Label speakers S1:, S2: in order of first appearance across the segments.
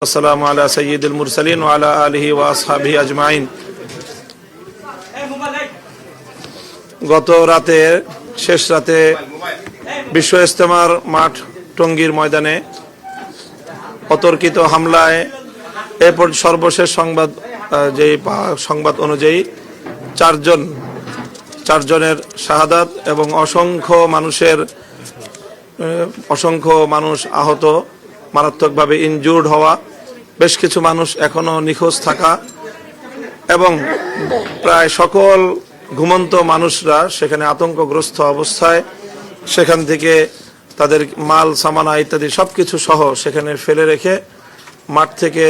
S1: আসসালামু আলা সাইয়্যিদিল মুরসালিন ওয়া আলা আলিহি ওয়া আসহাবিহি আজমাইন। গত রাতে শেষ রাতে বিশ্ব ইজতেমার মাঠ টঙ্গীর ময়দানে অতর্কিত হামলায় এরপর সর্বশেষ সংবাদ অনুযায়ী চারজনের শাহাদাত এবং অসংখ্য মানুষ আহত, মারাত্মকভাবে ইনজুর্ড হওয়া, বেশ কিছু মানুষ এখনো নিখোঁজ থাকা এবং প্রায় সকল ঘুমন্ত মানুষরা সেখানে আতঙ্কগ্রস্ত অবস্থায় সেখান থেকে তাদের মাল সামানা ইত্যাদি সবকিছু সহ সেখানে ফেলে রেখে মাঠ থেকে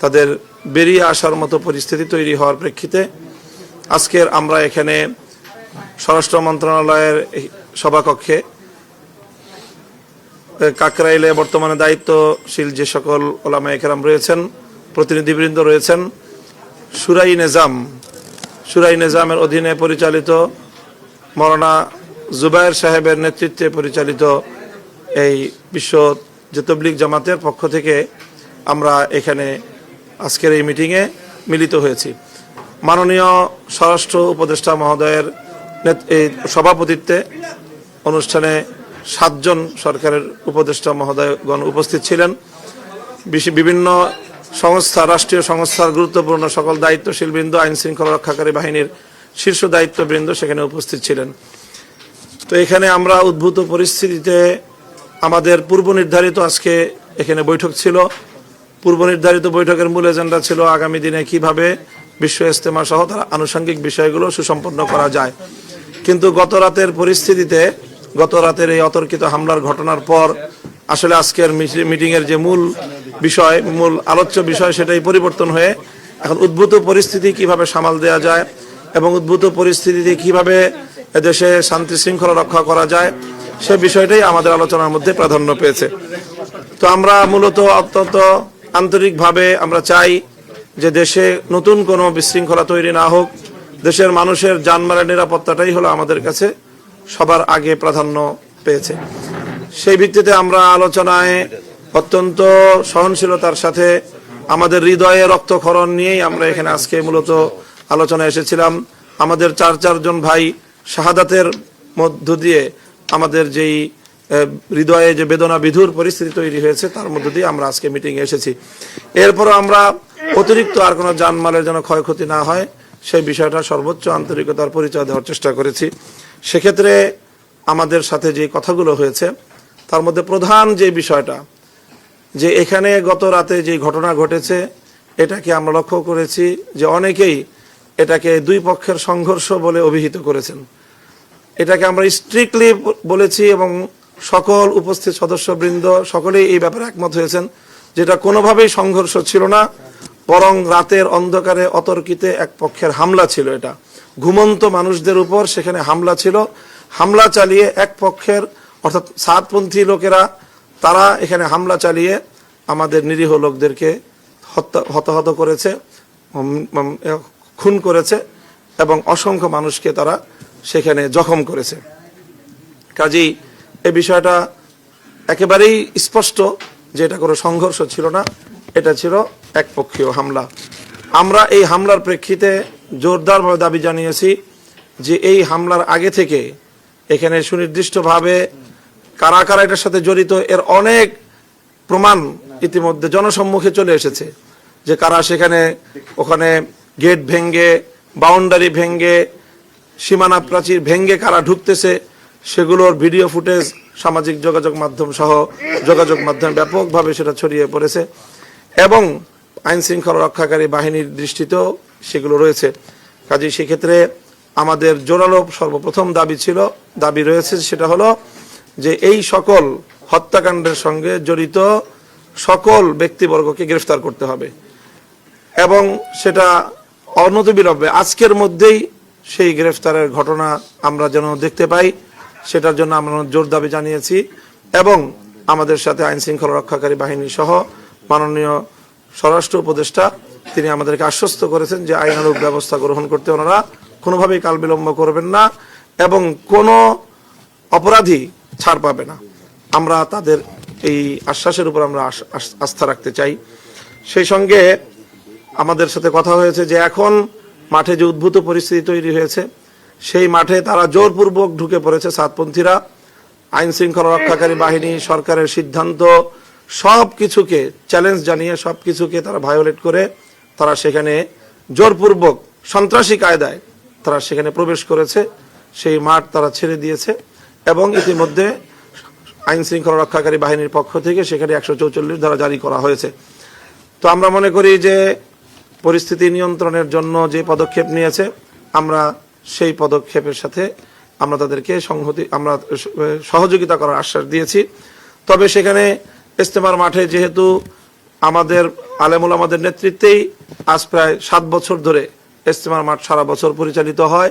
S1: তাদের বেরিয়ে আসার মতো পরিস্থিতি তৈরি হওয়ার প্রেক্ষিতে আজকের আমরা এখানে স্বরাষ্ট্র মন্ত্রণালয়ের সভাকক্ষে কাকরাইলে বর্তমানে দায়িত্বশীল যে সকল ওলামায়ে কেরাম রয়েছেন, প্রতিনিধিবৃন্দ রয়েছেন, সুরাই নিজামের অধীনে পরিচালিত মৌলানা জুবায়ের সাহেবের নেতৃত্বে পরিচালিত এই বিশ্ব যে তবলিগ জামাতের পক্ষ থেকে আমরা এখানে আজকের এই মিটিংয়ে মিলিত হয়েছি। মাননীয় স্বরাষ্ট্র উপদেষ্টা মহোদয়ের সভাপতিত্বে অনুষ্ঠানে 7 জন সরকারের উপদেষ্টা মহোদয়গণ উপস্থিত ছিলেন। বিভিন্ন সংস্থা, রাষ্ট্রীয় সংস্থার গুরুত্বপূর্ণ সকল দায়িত্বশীল বৃন্দ, আইন শৃঙ্খলা রক্ষাকারী বাহিনীর শীর্ষ দায়িত্ববৃন্দ সেখানে উপস্থিত ছিলেন। তো এখানে আমরা উদ্ভূত পরিস্থিতিতে আমাদের পূর্ব নির্ধারিত আজকে এখানে বৈঠক ছিল। পূর্ব নির্ধারিত বৈঠকের মূল এজেন্ডা ছিল আগামী দিনে কিভাবে বিশ্ব ইজতেমা সহ তার আনুষঙ্গিক বিষয়গুলো সুসম্পন্ন করা যায়। কিন্তু গত রাতের এই অতর্কিত হামলার ঘটনার পর আসলে আজকের মিটিংয়ের যে মূল আলোচ্য বিষয় সেটাই পরিবর্তন হয়ে এখন উদ্ভূত পরিস্থিতি কিভাবে সামাল দেওয়া যায় এবং উদ্ভূত পরিস্থিতিতে কিভাবে দেশে শান্তি শৃঙ্খলা রক্ষা করা যায় সে বিষয়টাই আমাদের আলোচনার মধ্যে প্রাধান্য পেয়েছে। তো আমরা মূলত অত্যন্ত আন্তরিকভাবে আমরা চাই যে দেশে নতুন কোনো বিশৃঙ্খলা তৈরি না হোক, দেশের মানুষের জানমালের নিরাপত্তাটাই হলো আমাদের কাছে সবার আগে প্রাধান্য পেয়েছে। সেই ভিত্তিতে আমরা আলোচনায় অত্যন্ত সহনশীলতার সাথে আমাদের হৃদয়ে রক্তক্ষরণ নিয়েই আমরা এখানে আজকে মূলত আলোচনায় এসেছিলাম। আমাদের চারজন ভাই শাহাদাতের মধ্য দিয়ে আমাদের যেই হৃদয়ে যে বেদনা বিধুর পরিস্থিতি তৈরি হয়েছে তার মধ্য দিয়ে আমরা আজকে মিটিংয়ে এসেছি। এরপরও আমরা অতিরিক্ত আর কোনো জানমালের যেন ক্ষয়ক্ষতি না হয় সেই বিষয়টা সর্বোচ্চ আন্তরিকতার পরিচয় দেওয়ার চেষ্টা করেছি। সেক্ষেত্রে আমাদের সাথে যে কথাগুলো হয়েছে তার মধ্যে প্রধান যে বিষয়টা, যে এখানে গত রাতে যে ঘটনা ঘটেছে এটাকে আমরা লক্ষ্য করেছি যে অনেকেই এটাকে দুই পক্ষের সংঘর্ষ বলে অভিহিত করেছেন। এটাকে আমরা স্ট্রিক্টলি বলেছি এবং সকল উপস্থিত সদস্যবৃন্দ সকলেই এই ব্যাপারে একমত হয়েছেন, যেটা কোনোভাবেই সংঘর্ষ ছিল না, বরং রাতের অন্ধকারে অতর্কিতে এক পক্ষের হামলা ছিল। এটা ঘুমন্ত মানুষদের উপর সেখানে হামলা ছিল। হামলা চালিয়ে এক পক্ষের অর্থাৎ সাতপন্থী লোকেরা তারা এখানে হামলা চালিয়ে আমাদের নিরীহ লোকদেরকে হতাহত করেছে, খুন করেছে এবং অসংখ্য মানুষকে তারা সেখানে জখম করেছে। কাজেই এই বিষয়টা একেবারেই স্পষ্ট যে এটা কোনো সংঘর্ষ ছিল না, এটা ছিল একপক্ষীয় হামলা। আমরা এই হামলার প্রেক্ষিতে জোরদারভাবে দাবি জানিয়েছি যে এই হামলার আগে থেকে এখানে সুনির্দিষ্টভাবে কারা কারা এটার সাথে জড়িত এর অনেক প্রমাণ ইতিমধ্যে জনসম্মুখে চলে এসেছে, যে কারা ওখানে গেট ভেঙ্গে, বাউন্ডারি ভেঙ্গে, সীমানা প্রাচীর ভেঙ্গে কারা ঢুকতেছে সেগুলোর ভিডিও ফুটেজ সামাজিক যোগাযোগ মাধ্যম সহ যোগাযোগ মাধ্যমে ব্যাপকভাবে সেটা ছড়িয়ে পড়েছে এবং আইন শৃঙ্খলা রক্ষাকারী বাহিনীর দৃষ্টিতেও সেগুলো রয়েছে। কাজেই সেক্ষেত্রে আমাদের জোরালো সর্বপ্রথম দাবি রয়েছে, সেটা হলো যে এই সকল হত্যাকাণ্ডের সঙ্গে জড়িত সকল ব্যক্তিবর্গকে গ্রেফতার করতে হবে এবং সেটা অনতিবিলম্বে আজকের মধ্যেই সেই গ্রেফতারের ঘটনা আমরা যেন দেখতে পাই, সেটার জন্য আমরা জোর দাবি জানিয়েছি। এবং আমাদের সাথে আইন শৃঙ্খলা রক্ষাকারী বাহিনী সহ মাননীয় স্বরাষ্ট্র উপদেষ্টা তিনি আমাদেরকে আশ্বস্ত করেছেন যে আইনানুগ ব্যবস্থা গ্রহণ করতে ওনারা কোনোভাবেই কাল বিলম্ব করবেন না এবং কোনো অপরাধী ছাড় পাবে না। আমরা তাদের এই আশ্বাসের উপর আমরা আস্থা রাখতে চাই। সেই সঙ্গে আমাদের সাথে কথা হয়েছে যে এখন মাঠে যে উদ্ভূত পরিস্থিতি তৈরি হয়েছে, সেই মাঠে তারা জোরপূর্বক ঢুকে পড়েছে সাতপন্থীরা। আইন শৃঙ্খলা রক্ষাকারী বাহিনী, সরকারের সিদ্ধান্ত সব কিছুকে চ্যালেঞ্জ জানিয়ে সব কিছুকে তারা ভায়োলেট করে তারা সেখানে জোরপূর্বক সন্ত্রাসী কায়দায় তারা সেখানে প্রবেশ করেছে। সেই মাঠ তারা ছেড়ে দিয়েছে এবং ইতিমধ্যে আইন শৃঙ্খলা রক্ষাকারী বাহিনীর পক্ষ থেকে সেখানে 144 ধারা জারি করা হয়েছে। তো আমরা মনে করি যে পরিস্থিতি নিয়ন্ত্রণের জন্য যে পদক্ষেপ নিয়েছে, আমরা সেই পদক্ষেপের সাথে আমরা তাদেরকে সহযোগিতা করার আশ্বাস দিয়েছি। তবে সেখানে ইজতেমার মাঠে যেহেতু আমাদের আলেমুল আমাদের নেতৃত্বেই আজ প্রায় 7 বছর ধরে ইজতেমার মাঠ সারা বছর পরিচালিত হয়,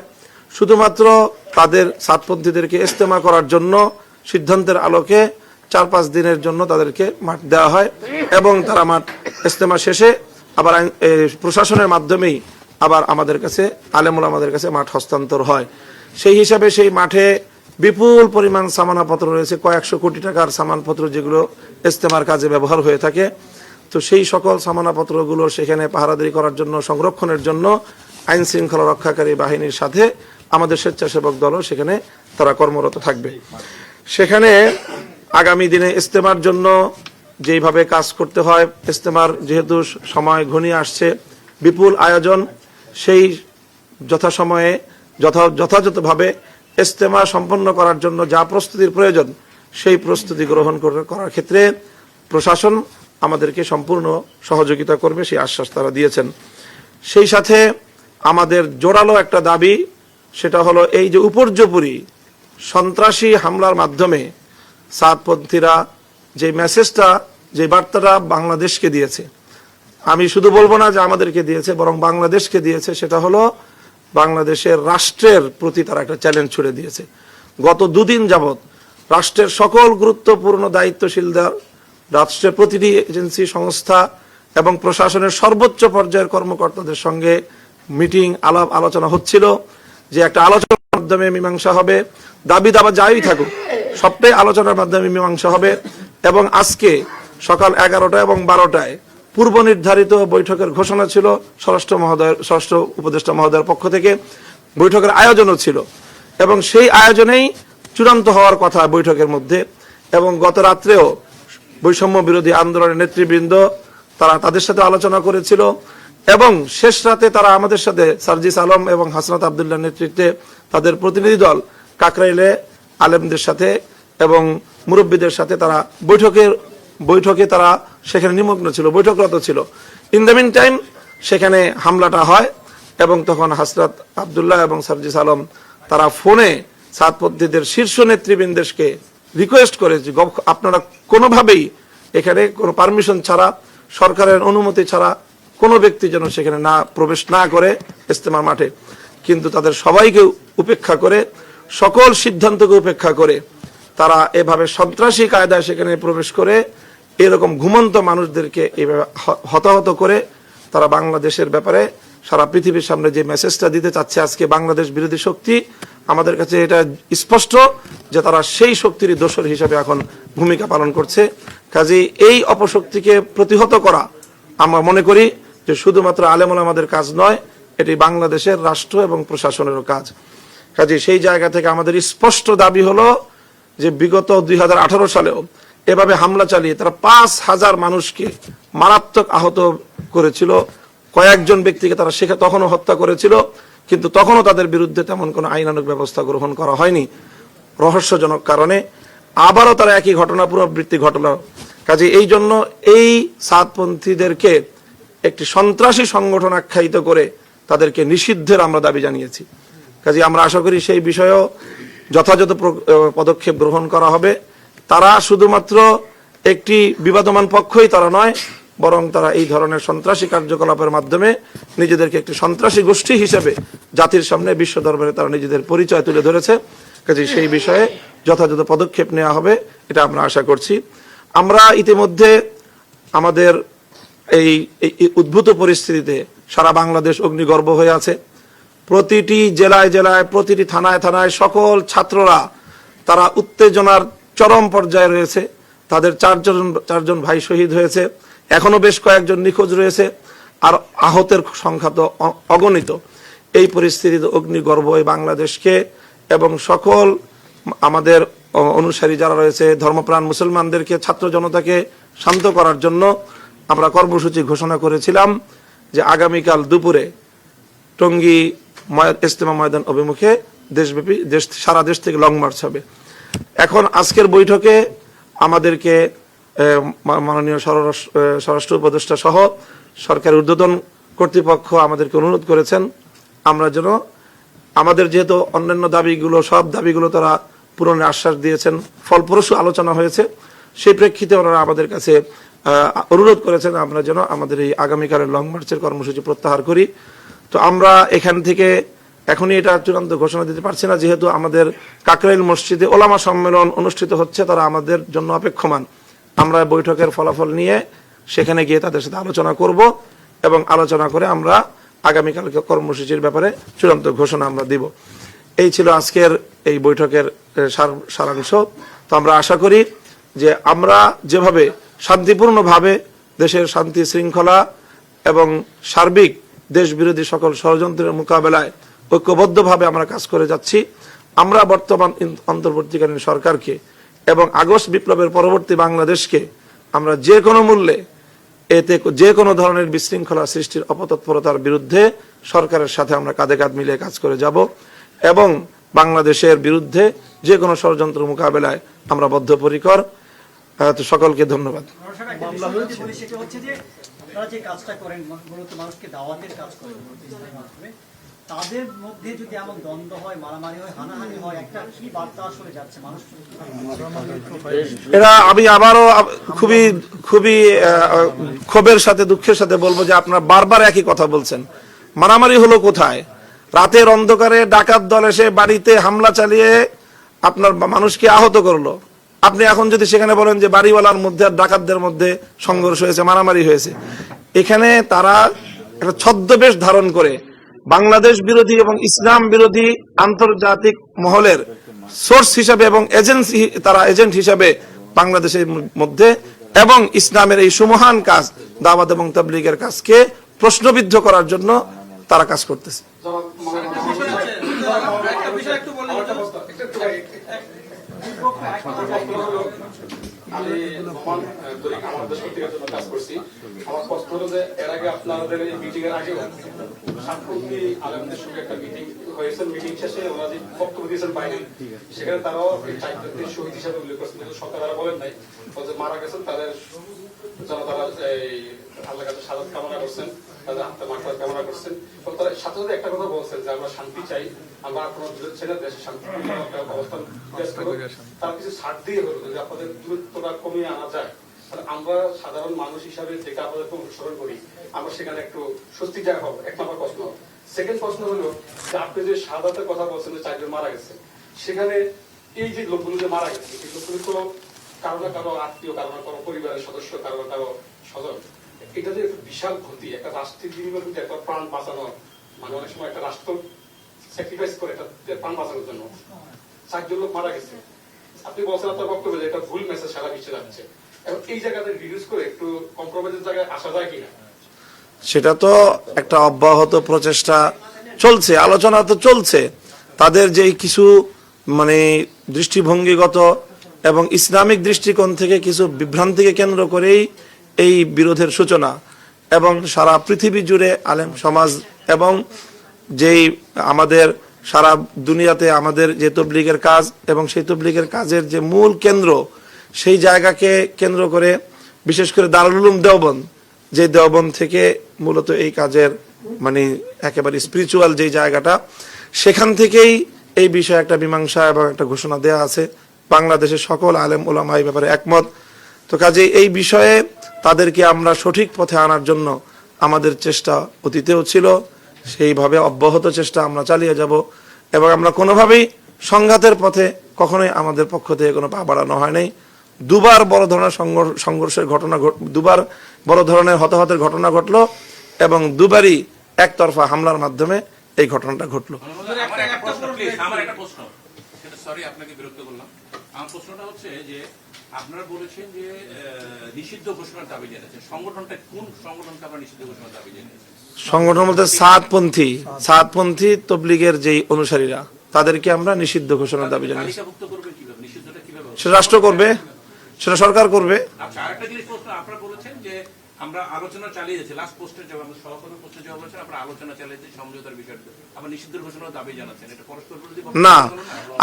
S1: শুধুমাত্র তাদের সাতপন্থীদেরকে ইজতেমা করার জন্য সিদ্ধান্তের আলোকে 4-5 দিনের জন্য তাদেরকে মাঠ দেওয়া হয় এবং তারা মাঠ ইজতেমা শেষে আবার প্রশাসনের মাধ্যমেই আবার আমাদের কাছে আলেমুল আমাদের কাছে মাঠ হস্তান্তর হয়। সেই হিসাবে সেই মাঠে বিপুল পরিমাণ সামানাপত্র রয়েছে, কয়েকশো কোটি টাকার সামানপত্র যেগুলো ইজতেমার কাজে ব্যবহার হয়ে থাকে। তো সেই সকল সামানাপত্রগুলো সেখানে পাহারাদারি করার জন্য, সংরক্ষণের জন্য আইন শৃঙ্খলা রক্ষাকারী বাহিনীর সাথে আমাদের স্বেচ্ছাসেবক দলও সেখানে তারা কর্মরত থাকবে। সেখানে আগামী দিনে ইজতেমার জন্য যেইভাবে কাজ করতে হয়, ইজতেমার যেহেতু সময় ঘনিয়ে আসছে, বিপুল আয়োজন, সেই যথাসময়ে যথাযথভাবে ইজতেমা সম্পন্ন করার জন্য যা প্রস্তুতির প্রয়োজন, সেই প্রস্তুতি গ্রহণ করার ক্ষেত্রে প্রশাসন আমাদেরকে সম্পূর্ণ সহযোগিতা করবে, সেই আশ্বাস তারা দিয়েছেন। সেই সাথে আমাদের জোরালো একটা দাবি, সেটা হলো এই যে উপর্যুপরি সন্ত্রাসী হামলার মাধ্যমে সাতপন্থীরা যে মেসেজটা, যে বার্তাটা বাংলাদেশকে দিয়েছে, আমি শুধু বলবো না যে আমাদেরকে দিয়েছে, বরং বাংলাদেশকে দিয়েছে, সেটা হলো বাংলাদেশের রাষ্ট্রের প্রতি তারা একটা চ্যালেঞ্জ ছুড়ে দিয়েছে। গত 2 দিন যাবৎ রাষ্ট্রের সকল গুরুত্বপূর্ণ দায়িত্বশীলদের, রাষ্ট্রের প্রতিটি এজেন্সি, সংস্থা এবং প্রশাসনের সর্বোচ্চ পর্যায়ের কর্মকর্তাদের সঙ্গে মিটিং, আলাপ আলোচনা হচ্ছিল যে একটা আলোচনার মাধ্যমে মীমাংসা হবে, দাবি দাবা যাই থাকুক সবটাই আলোচনার মাধ্যমে মীমাংসা হবে। এবং আজকে সকাল 11টা এবং 12টায় পূর্ব নির্ধারিত বৈঠকের ঘোষণা ছিল, স্বরাষ্ট্র উপদেষ্টা মহোদয়ের পক্ষ থেকে বৈঠকের আয়োজনও ছিল এবং সেই আয়োজনেই চূড়ান্ত হওয়ার কথা বৈঠকের মধ্যে। এবং গত রাত্রেও বৈষম্য বিরোধী আন্দোলনের নেতৃবৃন্দ তারা তাদের সাথে আলোচনা করেছিল এবং শেষ রাতে তারা আমাদের সাথে সার্জিস আলম এবং হাসনাত আবদুল্লাহ নেতৃত্বে তাদের প্রতিনিধি দল কাকরাইলে আলেমদের সাথে এবং মুরব্বীদের সাথে তারা বৈঠকে তারা সেখানে নিমগ্ন ছিল, বৈঠকরত ছিল। ইন দ্য মিন টাইম সেখানে হামলাটা হয় এবং তখন হাসনাত আবদুল্লাহ এবং সার্জিস আলম তারা ফোনে সাতপন্থীদের শীর্ষ নেতৃবৃন্দকে রিকোয়েস্ট করে যে আপনারা কোনোভাবেই এখানে কোনো পারমিশন ছাড়া, সরকারের অনুমতি ছাড়া কোনো ব্যক্তি যেন সেখানে প্রবেশ না করে ইজতেমার মাঠে। কিন্তু তাদের সবাইকে উপেক্ষা করে, সকল সিদ্ধান্তকে উপেক্ষা করে তারা এভাবে সন্ত্রাসী কায়দায় সেখানে প্রবেশ করে এরকম ঘুমন্ত মানুষদেরকে এভাবে হতাহত করে তারা বাংলাদেশের ব্যাপারে সারা পৃথিবীর সামনে যে মেসেজটা দিতে চাচ্ছে আজকে বাংলাদেশ বিরোধী শক্তি, আমাদের কাছে এটা স্পষ্ট যে তারা সেই শক্তির দোসর হিসেবে এখন ভূমিকা পালন করছে। কাজেই এই অপশক্তিকে প্রতিহত করা আমরা মনে করি যে শুধুমাত্র আলেমুল আমাদের কাজ নয়, এটি বাংলাদেশের রাষ্ট্র এবং প্রশাসনেরও কাজ। কাজেই সেই জায়গা থেকে আমাদের স্পষ্ট দাবি হলো যে বিগত 2018 সালেও এভাবে হামলা চালিয়ে তারা 5,000 মানুষকে মারাত্মক আহত করেছিল, কয়েকজন ব্যক্তিকে তারা তখনও হত্যা করেছিল, কিন্তু তখনও তাদের বিরুদ্ধে তেমন কোনো আইনানুগ ব্যবস্থা গ্রহণ করা হয়নি রহস্যজনক কারণে। আবারও তারা একই ঘটনা পুনরাবৃত্তি ঘটল। কাজে এই জন্য এই সাতপন্থীদেরকে একটি সন্ত্রাসী সংগঠন আখ্যায়িত করে তাদেরকে নিষিদ্ধের আমরা দাবি জানিয়েছি। কাজে আমরা আশা করি সেই বিষয়েও যথাযথ পদক্ষেপ গ্রহণ করা হবে। তারা শুধুমাত্র একটি বিবাদমান পক্ষই তারা নয়, বরং তারা এই ধরনের সন্ত্রাসী কার্যকলাপের মাধ্যমে নিজেদেরকে একটি সন্ত্রাসী গোষ্ঠী হিসেবে জাতির সামনে, বিশ্ব দরবারে তারা নিজেদের পরিচয় তুলে ধরেছে। কাজে সেই বিষয়ে যথাযথ পদক্ষেপ নেওয়া হবে, এটা আমরা আশা করছি। আমরা ইতিমধ্যে আমাদের এই উদ্ভূত পরিস্থিতিতে সারা বাংলাদেশ অগ্নিগর্ভ হয়ে আছে। প্রতিটি জেলায় জেলায়, প্রতিটি থানায় থানায় সকল ছাত্ররা তারা উত্তেজনার চরম পর্যায়ে রয়েছে। তাদের চারজন ভাই শহীদ হয়েছে এখনো বেশ কয়েকজন নিখোঁজ রয়েছে, আর আহতের সংখ্যা তো অগণিত। এই পরিস্থিতিতে অগ্নিগর্ভ এই বাংলাদেশকে এবং সকল আমাদের অনুসারী যারা রয়েছে ধর্মপ্রাণ মুসলমানদেরকে, ছাত্র জনতাকে শান্ত করার জন্য আমরা কর্মসূচি ঘোষণা করেছিলাম যে আগামীকাল দুপুরে টঙ্গী ইজতেমা ময়দান অভিমুখে দেশব্যাপী সারা দেশ থেকে লং মার্চ হবে। এখন আজকের বৈঠকে আমাদেরকে মাননীয় স্বরাষ্ট্র উপদেষ্টা সহ সরকারের ঊর্ধ্বতন কর্তৃপক্ষ আমাদেরকে অনুরোধ করেছেন আমরা যেন আমাদের যেহেতু অন্যান্য দাবিগুলো সব দাবিগুলো তারা পূরণের আশ্বাস দিয়েছেন, ফলপ্রসূ আলোচনা হয়েছে, সেই প্রেক্ষিতে ওনারা আমাদের কাছে অনুরোধ করেছেন আমরা যেন আমাদের এই আগামীকালের লং মার্চের কর্মসূচি প্রত্যাহার করি। তো আমরা এখান থেকে এখনই এটা চূড়ান্ত ঘোষণা দিতে পারছি না, যেহেতু আমাদের কাকরাইল মসজিদে ওলামা সম্মেলন অনুষ্ঠিত হচ্ছে, তারা আমাদের জন্য অপেক্ষমান। আমরা বৈঠকের ফলাফল নিয়ে সেখানে গিয়ে তাদের সাথে আলোচনা করব এবং আলোচনা করে আমরা আগামীকালকে কর্মসূচির ব্যাপারে চূড়ান্ত ঘোষণা আমরা দিব। এই ছিল আজকের এই বৈঠকের সারাংশ। তো আমরা আশা করি যে আমরা যেভাবে শান্তিপূর্ণভাবে দেশের শান্তি শৃঙ্খলা এবং সার্বিক দেশ বিরোধী সকল ষড়যন্ত্রের মোকাবেলায় ঐক্যবদ্ধভাবে আমরা কাজ করে যাচ্ছি, আমরা বর্তমান অন্তর্বর্তীকালীন সরকারকে এবং আগস্ট বিপ্লবের পরবর্তী বাংলাদেশকে আমরা যে কোনো মূল্যে এতে যে কোনো ধরনের বিশৃঙ্খলা সৃষ্টির অপতৎপরতার বিরুদ্ধে সরকারের সাথে আমরা কাঁধে কাঁধ মিলিয়ে কাজ করে যাব এবং বাংলাদেশের বিরুদ্ধে যে কোনো ষড়যন্ত্র মোকাবেলায় আমরা বদ্ধপরিকর। তো সকলকে ধন্যবাদ।
S2: তাদের মধ্যে যদি এমন দ্বন্দ্ব হয়, মারামারি হয়, হানাহানি হয়, একটা কি বার্তা আসলে যাচ্ছে মানুষ?
S1: এরা আমি আবারও খুবই খুবই ক্ষোভের সাথে দুঃখের সাথে বলবো যে আপনারা বারবার একই কথা বলছেন। মারামারি হলো কোথায়? রাতের অন্ধকারে ডাকাত দল এসে বাড়িতে হামলা চালিয়ে আপনার মানুষকে আহত করলো। আপনি এখন যদি সেখানে বলেন যে বাড়িওয়ালার মধ্যে আর ডাকাতদের মধ্যে সংঘর্ষ হয়েছে, মারামারি হয়েছে, এখানে তারা একটা ছদ্মবেশ ধারণ করে বাংলাদেশ বিরোধী এবং ইসলাম বিরোধী আন্তর্জাতিক মহলের সোর্স হিসাবে এবং এজেন্সি, তারা এজেন্ট হিসাবে বাংলাদেশের মধ্যে এবং ইসলামের এই সুমহান কাজ দাওয়াত এবং তাবলীগের কাজকে প্রশ্নবিদ্ধ করার জন্য তারা কাজ করতেছে।
S3: আমি আমাদের সত্যিকার জন্য কাজ করছি। আমার কষ্ট হলো যে এর আগে আপনাদের এই মিটিং এর আগেও সাতপন্থী আলেমদের সঙ্গে একটা মিটিং হয়েছে। মিটিং শেষে ওরা যে বক্তব্য দিয়েছেন বাইরে, সেখানে তারাও এই শহীদ হিসাবে উল্লেখ করছেন, কিন্তু সরকার তারা বলেন নাই যে মারা গেছেন তাদের যেন তারা এই আল্লাহ কাছে সাদাত কামনা করছেন, তাদের আত্মা মাকফিরাত কামনা করছেন। এবং তারা সাথে সাথে একটা কথা বলছেন যে আমরা শান্তি চাই, আমরা কোনো বিরোধ চাই না, দেশে শান্তিপূর্ণ অবস্থান বিরাজ করব। তারা কিছু ছাড় দিয়ে হলো যদি আপনাদের দূরত্বটা কমিয়ে আনা যায়, তাহলে আমরা সাধারণ মানুষ হিসাবে যেটা আপনাদেরকে অনুসরণ করি আমরা সেখানে একটু স্বস্তিদায়ক হবো। এক নম্বর প্রশ্ন। সেকেন্ড প্রশ্ন হলো যে আপনি যে শাহাদাতের কথা বলছেন যে 4 জন মারা গেছে, সেখানে এই যে লোকগুলো যে মারা গেছে, এই লোকগুলো তো কারো না কারো আত্মীয়, কারো না কারো পরিবারের সদস্য, কারো না কারো স্বজন। এটা যে একটা বিশাল ক্ষতি, একটা রাষ্ট্রের বিনিময়ে কিন্তু একটা প্রাণ বাঁচানো, মানে অনেক সময় একটা রাষ্ট্র স্যাক্রিফাইস করে একটা প্রাণ বাঁচানোর জন্য 4 জন লোক মারা গেছে। আপনি বলছেন আপনার বক্তব্যে যে একটা ভুল মেসেজ সারা বিশ্বে যাচ্ছে, এবং এই জায়গাতে রিডিউস করে একটু কম্প্রোমাইজের জায়গায় আসা যায় কিনা?
S1: সেটা তো একটা অব্যাহত প্রচেষ্টা চলছে, আলোচনা তো চলছে। তাদের যে কিছু মানে দৃষ্টিভঙ্গিগত এবং ইসলামিক দৃষ্টিকোণ থেকে কিছু বিভ্রান্তিকে কেন্দ্র করেই এই বিরোধের সূচনা, এবং সারা পৃথিবী জুড়ে আলেম সমাজ এবং যেই আমাদের সারা দুনিয়াতে আমাদের যে তবলিগের কাজ এবং সেই তবলিগের কাজের যে মূল কেন্দ্র, সেই জায়গাকে কেন্দ্র করে বিশেষ করে দারুল উলুম দেওবন্দ, যে দেওবন্দ থেকে মূলত এই কাজের মানে একেবারে স্পিরিচুয়াল যে জায়গাটা, সেখান থেকেই এই বিষয়ে একটা মীমাংসা এবং একটা ঘোষণা দেয়া আছে। বাংলাদেশের সকল আলেম ওলামা এই ব্যাপারে একমত। তো কাজেই এই বিষয়ে তাদেরকে আমরা সঠিক পথে আনার জন্য আমাদের চেষ্টা অতীতেও ছিল, সেইভাবে অব্যাহত চেষ্টা আমরা চালিয়ে যাব, এবং আমরা কোনোভাবেই সংঘাতের পথে কখনোই আমাদের পক্ষ থেকে কোনো পা বাড়ানো হয় নাই। দুবার বড় ধরনের সংঘর্ষের ঘটনা, দুবার বড় ধরনের হতাহতের ঘটনা ঘটলো, এবং দুবারই একতরফা হামলার মাধ্যমে এই ঘটনাটা ঘটলো।
S4: আমার একটা প্রশ্ন, সেটা সরি আপনাকে বিরক্ত করলাম। আমার প্রশ্নটা হচ্ছে যে আপনারা বলেছেন যে নিষিদ্ধ ঘোষণার দাবি জানিয়েছেন, সংগঠনটা কোন সংগঠনকে আপনারা নিষিদ্ধ ঘোষণার দাবি জানিয়েছেন?
S1: সংগঠন বলতে সাতপন্থী তবলিগের যেই অনুসারীরা তাদেরকে আমরা নিষিদ্ধ ঘোষণার দাবি জানাই।
S4: তালিকাভুক্ত করবেন কিভাবে, নিষিদ্ধটা কিভাবে হবে?
S1: সেটা রাষ্ট্র করবে, সেটা সরকার করবে।
S4: আচ্ছা, আরেকটা জিনিস প্রশ্ন, আপনারা বলেছেন যে আমরা আলোচনা চালিয়ে যাচ্ছি, লাস্ট পোস্টের জবাব, আমরা সহকর্মী পোস্টের জবাব বলেছেন আমরা আলোচনা চালিয়ে যাচ্ছি সমঝোতার বিষয়টা, আবার নিষিদ্ধ ঘোষণার দাবি জানাচ্ছেন, এটা পরস্পর বিরোধী
S1: না,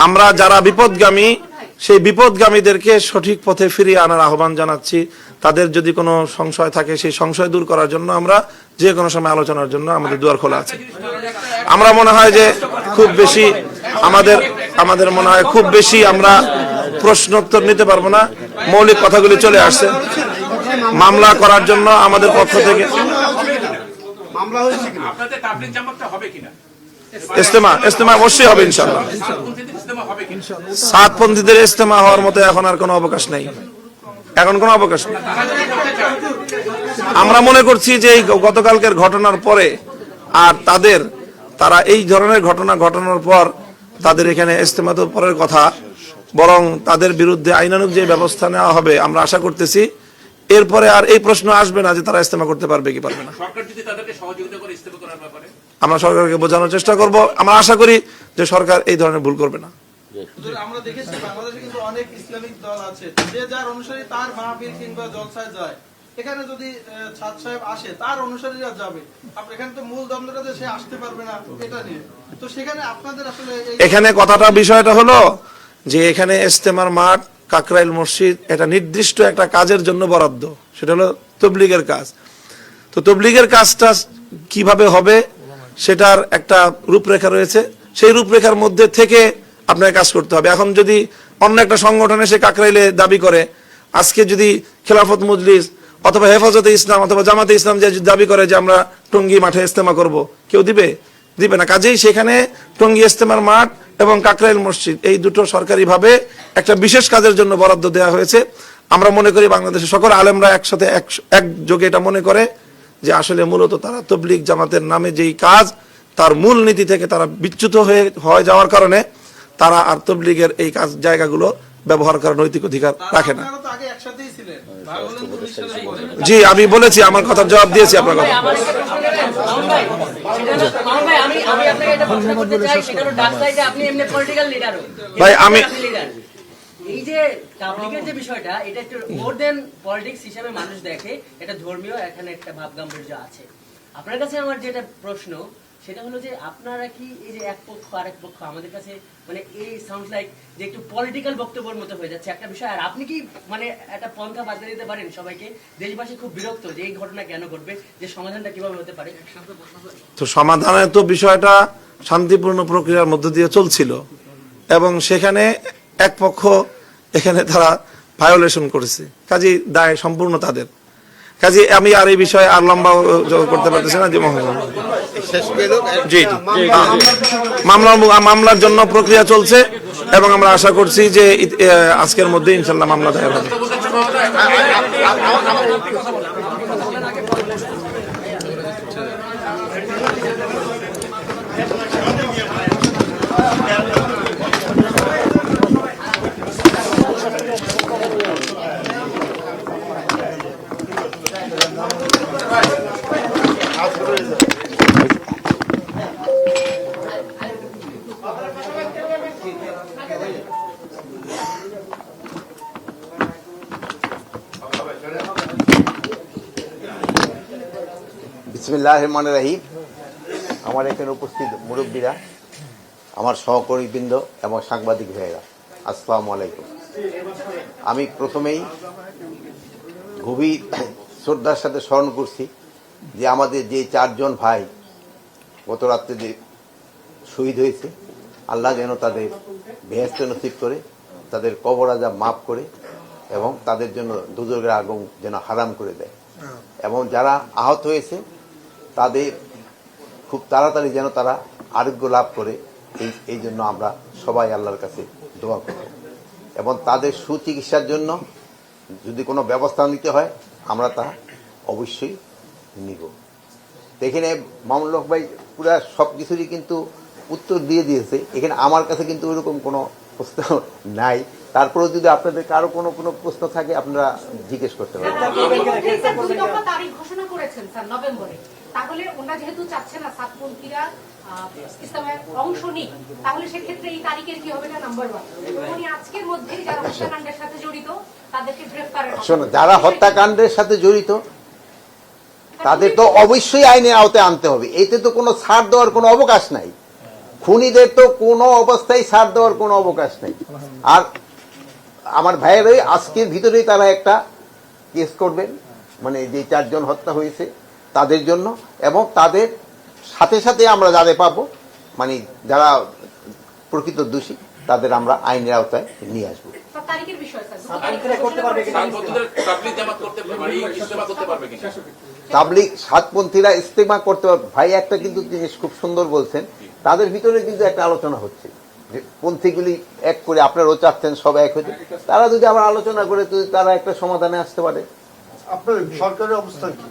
S1: আমরা যারা বিপদগামী সেই বিপদগামীদেরকে সঠিক পথে ফিরিয়ে আনার আহ্বান জানাচ্ছি। তাদের যদি কোনো সংশয় থাকে সেই সংশয় দূর করার জন্য আমরা যে কোনো সময় আলোচনার জন্য আমাদের দুয়ার খোলা আছে। আমরা মনে হয় যে খুব বেশি আমাদের মনে হয় খুব বেশি আমরা প্রশ্নোত্তর নিতে পারবো না, মৌলিক কথাগুলি চলে আসছে। মামলা করার জন্য আমাদের পক্ষ থেকে
S4: আপনাদের তাবলীগ জামাতটা হবে কিনা,
S1: ইজতেমা অবশ্যই হবে ইনশাআল্লাহ।
S4: সাতপন্থীদের ইজতেমা হবে কিনা?
S1: সাতপন্থীদের ইজতেমা হওয়ার মতো এখন আর কোনো অবকাশ নেই, এখন কোনো অবকাশ নেই।
S4: তারা যদি করতে চায়,
S1: আমরা মনে করছি যে এই গতকালকের ঘটনার পরে আর তারা এই ধরনের ঘটনা ঘটানোর পর তাদের এখানে ইজতেমা তো পরের কথা, বরং তাদের বিরুদ্ধে আইনানুগ যে ব্যবস্থা নেওয়া হবে আমরা আশা করতেছি। এরপরে আর এই প্রশ্ন আসবে না যে তারা ইজতেমা করতে পারবে কি পারবে না।
S4: সরকার যদি তাদেরকে সহযোগিতা করে ইজতেমা করার ব্যাপারে,
S1: আমরা সরকারকে বোঝানোর চেষ্টা করব। আমরা আশা করি যে সরকার এই ধরনের ভুল করবে না।
S5: আমরা দেখেছি বাংলাদেশে কিন্তু অনেক ইসলামিক দল আছে, যে যার অনুসারী তার মাহফিল কিংবা জলসায় যায়। এখানে যদি ছাদ সাহেব আসে তার অনুসারীরা যাবে, এখানে তো মূল দ্বন্দ্বটা যে সে আসতে পারবে না এটা নিয়ে, তো সেখানে আপনাদের আসলে
S1: এখানে বিষয়টা হলো যে এখানে ইজতেমার মাঠ কাকরাইল মসজিদ এটা নির্দিষ্ট একটা কাজের জন্য বরাদ্দ, সেটা হলো তবলিগের কাজ। তো তবলিগের কাজটা কিভাবে হবে সেটার একটা রূপরেখা রয়েছে, সেই রূপরেখার মধ্যে থেকে আপনাকে কাজ করতে হবে। এখন যদি অন্য একটা সংগঠন এসে কাকরাইলে দাবি করে, আজকে যদি খেলাফত মজলিস অথবা হেফাজতে ইসলাম অথবা জামাতে ইসলাম যে দাবি করে যে আমরা টঙ্গী মাঠে ইজতেমা করব, কেউ দিবে না। কাজেই সেখানে টঙ্গী ইজতেমার মাঠ এবং কাকরাইল মসজিদ এই দুটো সরকারিভাবে একটা বিশেষ কাজের জন্য বরাদ্দ দেওয়া হয়েছে। আমরা মনে করি বাংলাদেশের সকল আলেমরা একসাথে একযোগে এটা মনে করে যে আসলে মূলত তারা তবলিগ জামাতের নামে যেই কাজ তার মূল নীতি থেকে তারা বিচ্যুত হয়ে যাওয়ার কারণে তারা আর তবলিগের এই কাজ জায়গাগুলো ব্যবহার করার নৈতিক অধিকার রাখে না। জি, আমি বলেছি, আমার কথার জবাব দিয়েছি আপনার কথা। ভাই আমি
S6: এই যে তাবলীগের যে বিষয়টা, এটা একটু মোর দেন পলিটিক্স হিসেবে মানুষ দেখে, এটা ধর্মীয় এখানে একটা ভাবগাম্ভীর্য আছে। আপনার কাছে আমার যেটা প্রশ্ন সেটা হলো যে আপনারা কি এই যে এক পক্ষ আরেক পক্ষ আমাদের কাছে মানে এই সাউন্ডস লাইক যে একটু পলিটিক্যাল বক্তব্যের মতো হয়ে যাচ্ছে একটা বিষয়, আর আপনি কি মানে একটা পন্থা বাদ দিতে পারেন সবাইকে? দেশবাসী খুব বিরক্ত যে এই ঘটনা কেন ঘটবে, যে সমাধানটা কিভাবে হতে পারে?
S1: তো সমাধানের তো বিষয়টা শান্তিপূর্ণ প্রক্রিয়ার মধ্য দিয়ে চলছিল এবং সেখানে এক পক্ষ এখানে তারা ভায়োলেশন করেছে, কাজেই দায় সম্পূর্ণ তাদের। কাজে আমি আর এই বিষয়ে আর লম্বা করতে পারতেছি না। জি, মামলার জন্য প্রক্রিয়া চলছে এবং আমরা আশা করছি যে আজকের মধ্যে ইনশাল্লাহ মামলা দায়ের হবে।
S7: বিসমিল্লাহির রহমানির রহিম। আমার এখানে উপস্থিত মুরব্বীরা, আমার সহকর্মীবৃন্দ এবং সাংবাদিক ভাইয়েরা, আসসালামু আলাইকুম। আমি প্রথমেই গভীর শ্রদ্ধার সাথে স্মরণ করছি যে আমাদের যে 4 জন ভাই গত রাত্রে যে শহীদ হয়েছে, আল্লাহ যেন তাদের বেহেশত নসিব করে, তাদের কবর আযাব মাফ করে এবং তাদের জন্য দুজকের আগুন যেন হারাম করে দেয়, এবং যারা আহত হয়েছে তাদের খুব তাড়াতাড়ি যেন তারা আরোগ্য লাভ করে, এই জন্য আমরা সবাই আল্লাহর কাছে দোয়া করব। এবং তাদের সুচিকিৎসার জন্য যদি কোনো ব্যবস্থা নিতে হয় আমরা তা অবশ্যই নিব। এখানে মামুনুল হক ভাই পুরা সব কিছুরই কিন্তু উত্তর দিয়ে দিয়েছে, এখানে আমার কাছে কিন্তু ওইরকম কোনো প্রশ্ন নাই তারপরেও যদি আপনাদের কারো কোনো কোনো প্রশ্ন থাকে আপনারা জিজ্ঞেস করতে পারেন।
S8: ইতিমধ্যেই স্যার 2 দফা তারিখ ঘোষণা করেছেন স্যার নভেম্বরে। তাহলে ওনারা যেহেতু চাচ্ছে না সাতপন্থীরা ইসলামের অংশ নিক, তাহলে সেক্ষেত্রে এই তারিখের কি হবে না নাম্বার 1। উনি আজকের মধ্যে যারা হত্যাকাণ্ডের সাথে জড়িত তাদেরকে গ্রেফতারের
S7: শোনো, যারা হত্যাকাণ্ডের সাথে জড়িত তাদের তো অবশ্যই আইনের আওতায় আনতে হবে। এতে তো কোনো ছাড় দেওয়ার কোনো অবকাশ নাই। খুনিদের তো কোনো অবস্থায় ছাড় দেওয়ার কোনো অবকাশ নেই। আর আমার ভাইয়েরাই আজকের ভিতরেই তারা একটা কেস করবেন, মানে যে 4 জন হত্যা হয়েছে তাদের জন্য, এবং তাদের সাথে সাথে আমরা যাদের পাবো, মানে যারা প্রকৃত দোষী তাদের আমরা আইনের আওতায় নিয়ে আসবো।
S8: তারিখের বিষয় স্যার
S4: তাবলীগ জামাত করতে পারবে, ইজতেমা করতে পারবে কিনা?
S7: তাবলীগ সাতপন্থীরা ইস্তেমা করতে পারবে। ভাই একটা কিন্তু জিনিস খুব সুন্দর বলছেন, তাদের ভিতরে কিন্তু একটা আলোচনা হচ্ছে যে পন্থীগুলি এক করে, আপনারাও চাচ্ছেন সব এক হতে, তারা যদি আবার আলোচনা করে যদি তারা একটা সমাধানে আসতে পারে।
S9: আপনার সরকারের অবস্থান কি?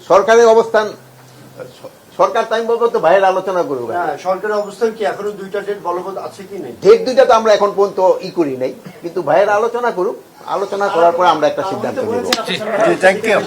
S7: সরকারের অবস্থান, সরকার টাইম বলবো তো ভাইয়ের আলোচনা করবো।
S9: সরকারের অবস্থান কি এখনো 2টা ডেট বলবৎ আছে কি নেই?
S7: ডেট 2টা তো আমরা এখন পর্যন্ত করি নাই, কিন্তু ভাইয়ের আলোচনা করুক, আলোচনা করার পর আমরা একটা সিদ্ধান্ত নেব।
S9: Thank you.